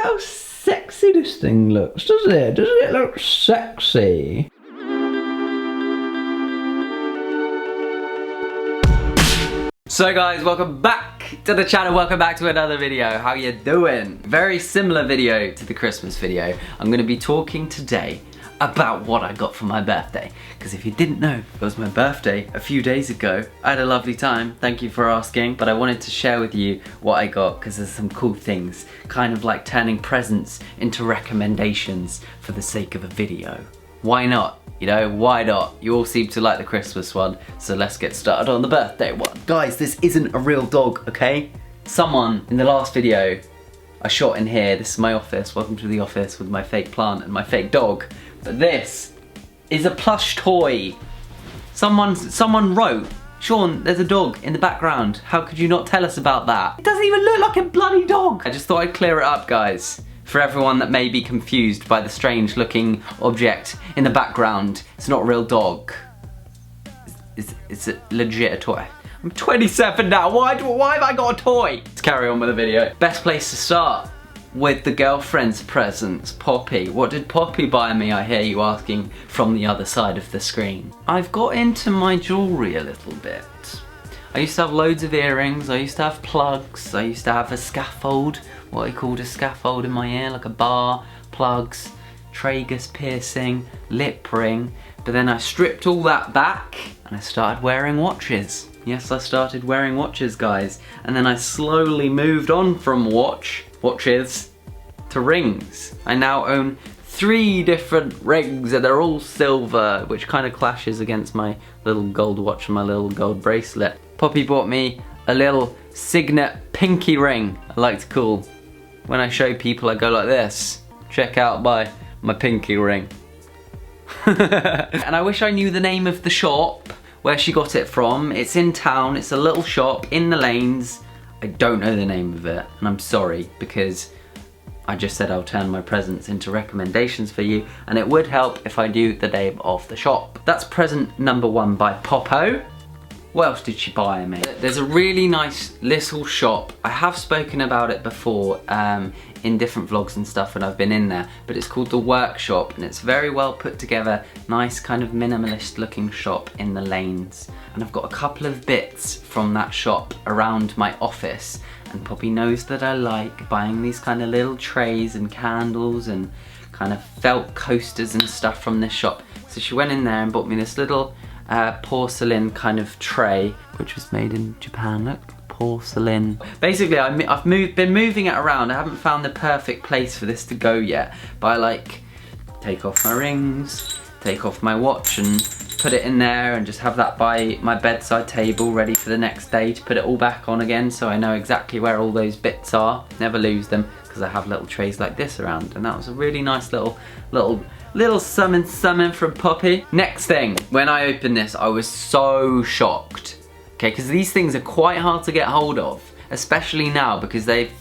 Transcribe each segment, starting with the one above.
how sexy this thing looks, doesn't it? Doesn't it look sexy? So guys, welcome back to the channel, welcome back to another video. How you doing? Very similar video to the Christmas video. I'm going to be talking today about what I got for my birthday. Because if you didn't know, it was my birthday a few days ago. I had a lovely time, thank you for asking. But I wanted to share with you what I got because there's some cool things. Kind of like turning presents into recommendations for the sake of a video. Why not? You know, why not? You all seem to like the Christmas one, so let's get started on the birthday one. Guys, this isn't a real dog, okay? Someone in the last video I shot in here, this is my office, welcome to the office with my fake plant and my fake dog. But this is a plush toy. Someone wrote, Sean, there's a dog in the background. How could you not tell us about that? It doesn't even look like a bloody dog. I just thought I'd clear it up, guys. For everyone that may be confused by the strange looking object in the background, it's not a real dog. It's a legit a toy. I'm 27 now, why have I got a toy? Let's carry on with the video. Best place to start with the girlfriend's presents, Poppy. What did Poppy buy me, I hear you asking from the other side of the screen. I've got into my jewellery a little bit. I used to have loads of earrings, I used to have plugs, I used to have a scaffold, what I called a scaffold in my ear, like a bar, plugs, tragus piercing, lip ring, but then I stripped all that back and I started wearing watches. Yes, I started wearing watches, guys, and then I slowly moved on from watches to rings. I now own 3 different rings and they're all silver, which kind of clashes against my little gold watch and my little gold bracelet. Poppy bought me a little signet pinky ring, I like to call. When I show people, I go like this. Check out my pinky ring. And I wish I knew the name of the shop, where she got it from. It's in town, it's a little shop in the lanes. I don't know the name of it, and I'm sorry, because I just said I'll turn my presents into recommendations for you, and it would help if I knew the name of the shop. That's present number 1 by Popo. What else did she buy me? There's a really nice little shop. I have spoken about it before in different vlogs and stuff when I've been in there, but it's called The Workshop and it's very well put together, nice kind of minimalist looking shop in the lanes. And I've got a couple of bits from that shop around my office, and Poppy knows that I like buying these kind of little trays and candles and kind of felt coasters and stuff from this shop. So she went in there and bought me this little porcelain kind of tray, which was made in Japan. Look, porcelain. Basically, I've been moving it around. I haven't found the perfect place for this to go yet, but I like take off my rings, take off my watch and put it in there and just have that by my bedside table ready for the next day to put it all back on again, so I know exactly where all those bits are. Never lose them because I have little trays like this around, and that was a really nice little summon from Poppy. Next thing, when I opened this, I was so shocked. Okay, because these things are quite hard to get hold of, especially now because they've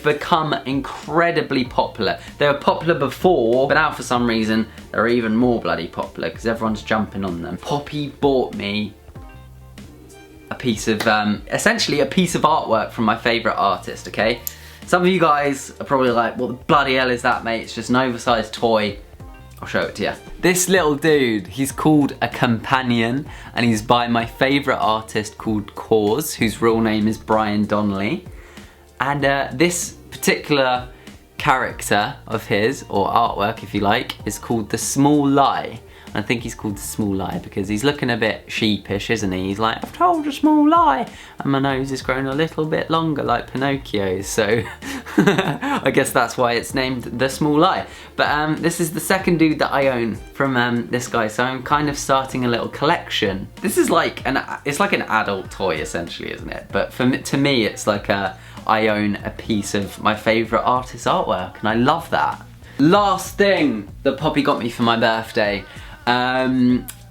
become incredibly popular. They were popular before, but now for some reason they're even more bloody popular because everyone's jumping on them. Poppy bought me a piece of, essentially a piece of artwork from my favourite artist, okay? Some of you guys are probably like, what the bloody hell is that, mate? It's just an oversized toy. I'll show it to you. This little dude, he's called a companion, and he's by my favourite artist called Cause, whose real name is Brian Donnelly. And this particular character of his, or artwork if you like, is called The Small Lie. And I think he's called The Small Lie because he's looking a bit sheepish, isn't he? He's like, I've told a small lie. And my nose is growing a little bit longer like Pinocchio's, so I guess that's why it's named The Small Lie. But this is the second dude that I own from this guy, so I'm kind of starting a little collection. This is like it's like an adult toy essentially, isn't it? But to me, it's like I own a piece of my favourite artist's artwork, and I love that. Last thing that Poppy got me for my birthday.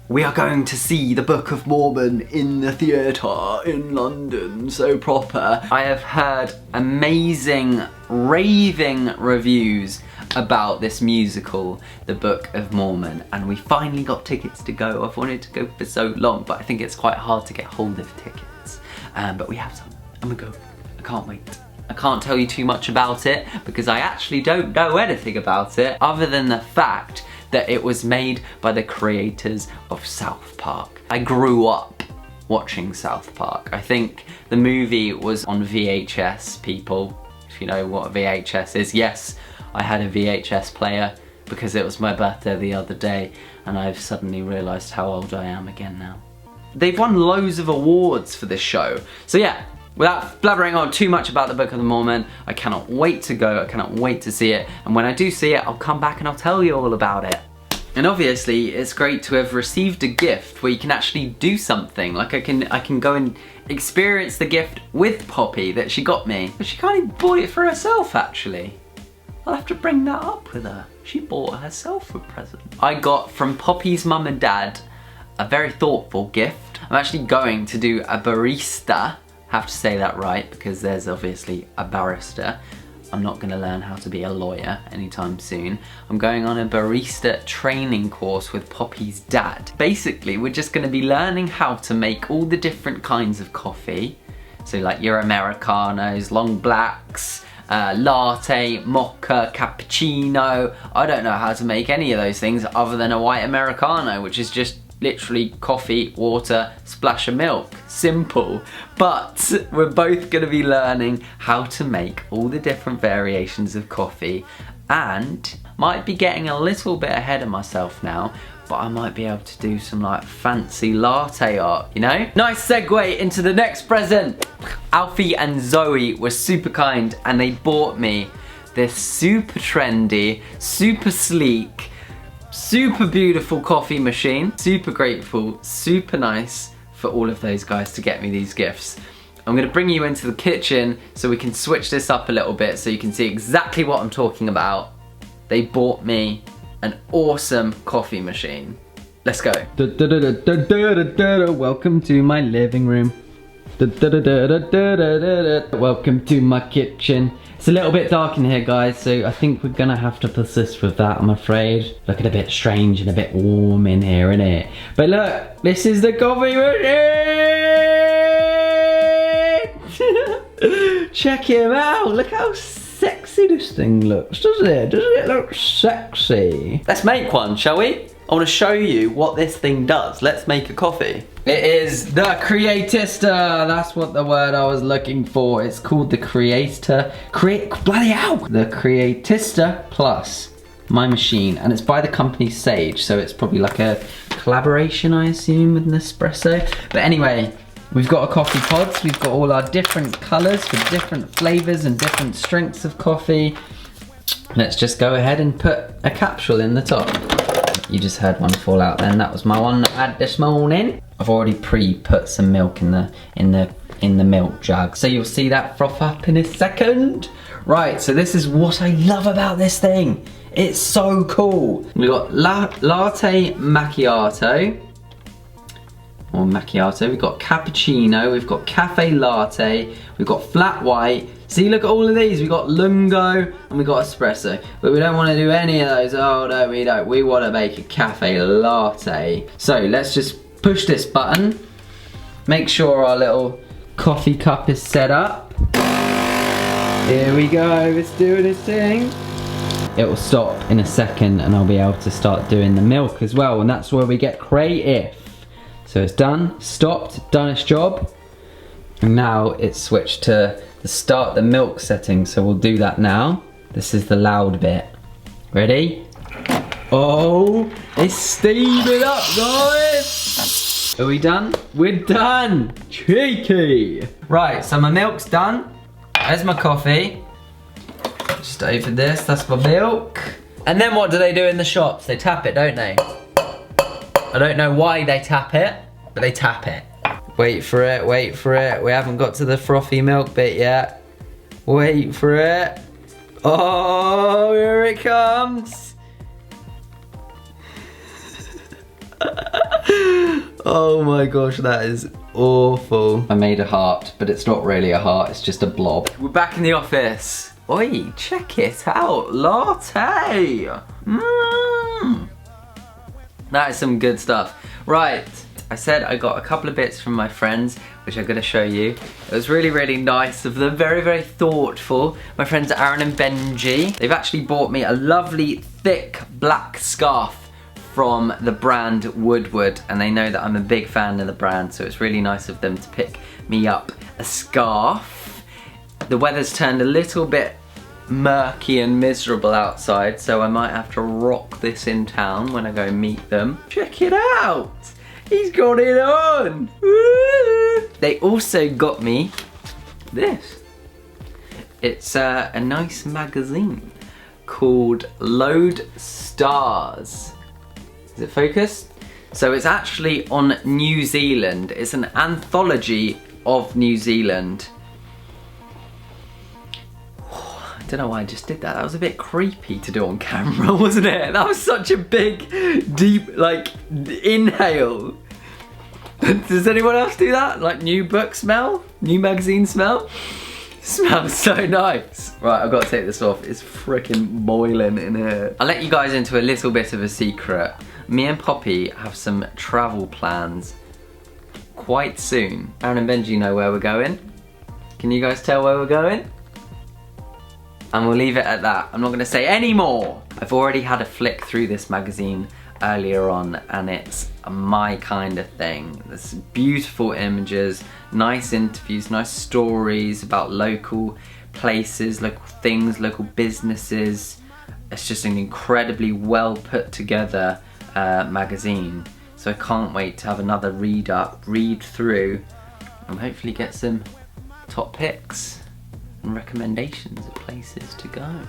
We are going to see the Book of Mormon in the theatre in London, so proper. I have heard amazing, raving reviews about this musical, The Book of Mormon, and we finally got tickets to go. I've wanted to go for so long, but I think it's quite hard to get hold of tickets. But we have some, and we go. I can't wait. I can't tell you too much about it because I actually don't know anything about it other than the fact that it was made by the creators of South Park. I grew up watching South Park. I think the movie was on VHS, people, if you know what VHS is. Yes, I had a VHS player because it was my birthday the other day and I've suddenly realised how old I am again now. They've won loads of awards for this show. So yeah, without blabbering on too much about the Book of the Mormon, I cannot wait to go, I cannot wait to see it. And when I do see it, I'll come back and I'll tell you all about it. And obviously, it's great to have received a gift where you can actually do something. Like I can go and experience the gift with Poppy that she got me. But she can't even buy it for herself, actually. I'll have to bring that up with her. She bought herself a present. I got from Poppy's mum and dad a very thoughtful gift. I'm actually going to do a barista. I have to say that right because there's obviously a barrister. I'm not going to learn how to be a lawyer anytime soon. I'm going on a barista training course with Poppy's dad. Basically, we're just going to be learning how to make all the different kinds of coffee. So like your Americanos, long blacks, latte, mocha, cappuccino. I don't know how to make any of those things other than a white Americano, which is just literally coffee, water, splash of milk. Simple. But we're both going to be learning how to make all the different variations of coffee, and might be getting a little bit ahead of myself now, but I might be able to do some like fancy latte art, you know? Nice segue into the next present. Alfie and Zoe were super kind and they bought me this super trendy, super sleek, super beautiful coffee machine. Super grateful, super nice for all of those guys to get me these gifts. I'm gonna bring you into the kitchen so we can switch this up a little bit so you can see exactly what I'm talking about. They bought me an awesome coffee machine. Let's go. Welcome to my living room. Welcome to my kitchen. It's a little bit dark in here, guys, so I think we're gonna have to persist with that, I'm afraid. Looking a bit strange and a bit warm in here, innit? But look, this is the coffee machine! Check him out, look how sexy this thing looks, doesn't it? Doesn't it look sexy? Let's make one, shall we? I want to show you what this thing does. Let's make a coffee. It is the Creatista. That's what the word I was looking for. It's called the Creator. Bloody hell! The Creatista Plus. My machine. And it's by the company Sage. So it's probably like a collaboration, I assume, with Nespresso. But anyway, we've got a coffee pods. We've got all our different colours for different flavours and different strengths of coffee. Let's just go ahead and put a capsule in the top. You just heard one fall out then. That was my one that I had this morning. I've already put some milk in the milk jug. So you'll see that froth up in a second. Right, so this is what I love about this thing. It's so cool. We've got latte macchiato. Or macchiato. We've got cappuccino. We've got cafe latte. We've got flat white. See, look at all of these. We've got lungo and we've got espresso. But we don't want to do any of those. Oh, no, we don't. We want to make a cafe latte. So let's just push this button. Make sure our little coffee cup is set up. Here we go. Let's do this thing. It will stop in a second and I'll be able to start doing the milk as well. And that's where we get creative. So it's done, stopped, done its job. And now it's switched to start the milk setting, so we'll do that now. This is the loud bit. Ready? Oh, it's steaming up, guys! Are we done? We're done! Cheeky! Right, so my milk's done. There's my coffee. Just over this, that's my milk. And then what do they do in the shops? They tap it, don't they? I don't know why they tap it, but they tap it. Wait for it, wait for it. We haven't got to the frothy milk bit yet. Wait for it. Oh, here it comes. Oh my gosh, that is awful. I made a heart, but it's not really a heart, it's just a blob. We're back in the office. Oi, check it out, latte. That is some good stuff. Right, I said I got a couple of bits from my friends. which I'm gonna show you. It was really, really nice of them. Very, very thoughtful. My friends Aaron and Benji. They've actually bought me a lovely, thick black scarf from the brand Woodward, and they know that I'm a big fan of the brand, so it's really nice of them to pick me up a scarf. The weather's turned a little bit murky and miserable outside, so I might have to rock this in town when I go meet them. Check it out! He's got it on! Woo! They also got me this. It's a nice magazine called Load Stars. Is it focused? So it's actually on New Zealand. It's an anthology of New Zealand. I don't know why I just did that. That was a bit creepy to do on camera, wasn't it? That was such a big, deep, like, inhale. Does anyone else do that? Like new book smell? New magazine smell? Smells so nice. Right, I've got to take this off. It's freaking boiling in here. I'll let you guys into a little bit of a secret. Me and Poppy have some travel plans quite soon. Aaron and Benji know where we're going. Can you guys tell where we're going? And we'll leave it at that. I'm not gonna say any more. I've already had a flick through this magazine earlier on, and it's my kind of thing. There's beautiful images, nice interviews, nice stories about local places, local things, local businesses. It's just an incredibly well put together magazine. So I can't wait to have another read through, and hopefully get some top picks and recommendations of places to go.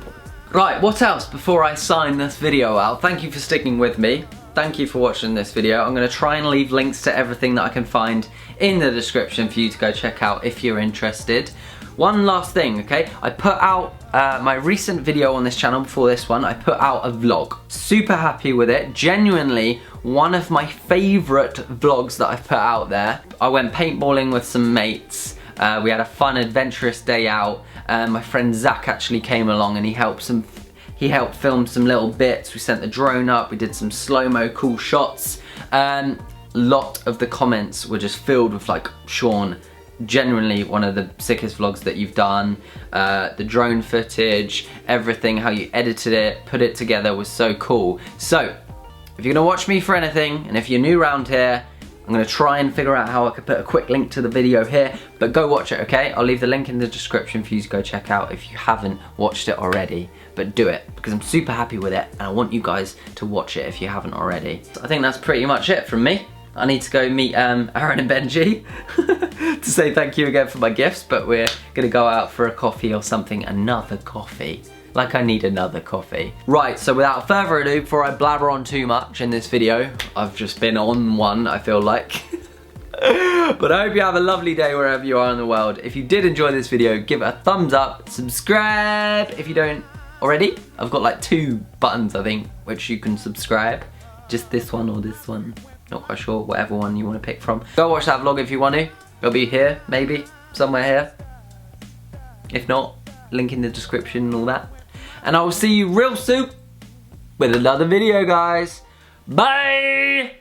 Right, what else before I sign this video out? Thank you for sticking with me. Thank you for watching this video. I'm gonna try and leave links to everything that I can find in the description for you to go check out if you're interested. One last thing, okay? I put out my recent video on this channel before this one. I put out a vlog. Super happy with it. Genuinely one of my favorite vlogs that I've put out there. I went paintballing with some mates. We had a fun, adventurous day out. My friend Zach actually came along and he helped film some little bits. We sent the drone up, we did some slow-mo cool shots. Lot of the comments were just filled with like, Sean, genuinely one of the sickest vlogs that you've done. The drone footage, everything, how you edited it, put it together was so cool. So, if you're gonna watch me for anything, and if you're new around here, I'm gonna try and figure out how I could put a quick link to the video here, but go watch it, okay? I'll leave the link in the description for you to go check out if you haven't watched it already. But do it, because I'm super happy with it, and I want you guys to watch it if you haven't already. So I think that's pretty much it from me. I need to go meet Aaron and Benji to say thank you again for my gifts, but we're gonna go out for a coffee or something, another coffee. Like I need another coffee. Right, so without further ado, before I blabber on too much in this video, I've just been on one, I feel like. But I hope you have a lovely day wherever you are in the world. If you did enjoy this video, give it a thumbs up, subscribe if you don't already. I've got like 2 buttons, I think, which you can subscribe. Just this one or this one. Not quite sure, whatever one you want to pick from. Go watch that vlog if you want to. It'll be here, maybe, somewhere here. If not, link in the description and all that. And I will see you real soon with another video, guys. Bye!